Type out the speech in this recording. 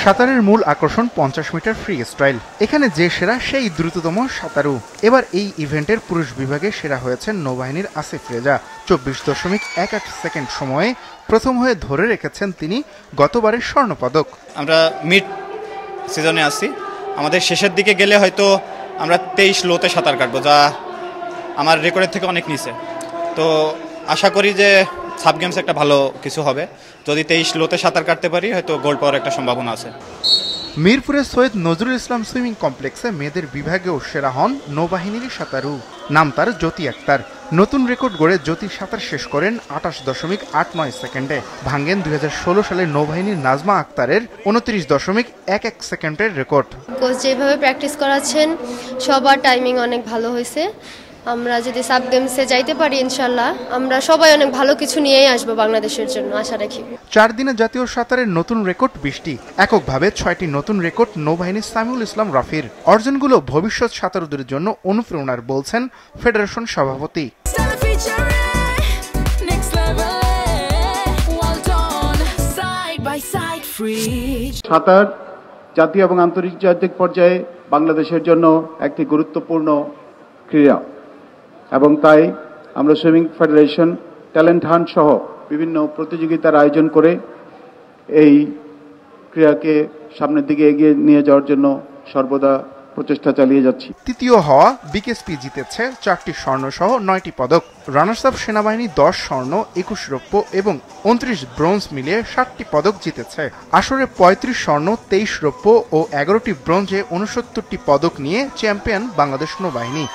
সাঁতারের মূল আকর্ষণ 50 মিটার ফ্রি স্টাইল। এখানে যে সেরা সেই দ্রুততম সাঁতারু। এবার এই ইভেন্টের পুরুষ বিভাগে সেরা হয়েছেন নৌবাহিনীর আসিফ রেজা। 24.18 সেকেন্ড সময়ে প্রথম হয়ে ধরে রেখেছেন তিনি গতবারের স্বর্ণপদক। আমরা মিড সিজনে আসছি, আমাদের শেষের দিকে গেলে হয়তো আমরা 23 লোতে সাঁতার কাটবো, যা আমার রেকর্ডের থেকে অনেক নিচে। তো আশা করি যে সাব গেমস একটা ভালো কিছু হবে। যদি 23 লোতে সাঁতার কাটতে পারি হয়তো গোল্ড পাওয়ার একটা সম্ভাবনা আছে। মিরপুরের সৈয়দ নজরুল ইসলাম সুইমিং কমপ্লেক্সে মেয়েদের বিভাগেও সেরা হন নৌবাহিনীর সাঁতারু। নাম তার জ্যোতি আক্তার। নতুন রেকর্ড গড়ে জ্যোতি সাঁতার শেষ করেন 28.89 সেকেন্ডে। ভাঙেন 2016 সালে নৌবাহিনীর নাজমা আক্তারের 29.11 সেকেন্ডের রেকর্ড। কোচ যেভাবে প্র্যাকটিস করাচ্ছেন সবার টাইমিং অনেক ভালো হয়েছে। আমরা যদি সাব গেমসে যাইতে পারি ইনশাল্লাহ আমরা সবাই অনেক ভালো কিছু নিয়েই আসবো বাংলাদেশের জন্য, আশা রাখি। 4 দিনে জাতীয় সাঁতারের নতুন রেকর্ড 20টি। এককভাবে 6টি নতুন রেকর্ড নৌবাহিনীর সামিউল ইসলাম রাফির। অর্জনগুলো ভবিষ্যৎ সাঁতারুদের জন্য অনুপ্রেরণার বলছেন ফেডারেশন সভাপতি। সাঁতার জাতীয় এবং আন্তর্জাতিক পর্যায়ে বাংলাদেশের জন্য একটি গুরুত্বপূর্ণ ক্রীড়া এবং তাই আমরা সুইমিং ফেডারেশন ট্যালেন্ট হান্ট সহ বিভিন্ন প্রতিযোগিতার আয়োজন করে এই ক্রীড়াকে সামনের দিকে এগিয়ে নিয়ে যাওয়ার জন্য সর্বদা প্রচেষ্টা চালিয়ে যাচ্ছি। তৃতীয় হওয়া বিকেএসপি জিতেছে 4টি স্বর্ণ সহ 9টি পদক। রানার্স আপ সেনাবাহিনী 10 স্বর্ণ, 21 রৌপ্য এবং 29 ব্রোঞ্জ মিলিয়ে 60টি পদক জিতেছে। আসরে 35 স্বর্ণ, 23 রৌপ্য ও 11টি ব্রোঞ্জে 69টি পদক নিয়ে চ্যাম্পিয়ন বাংলাদেশ নৌবাহিনী।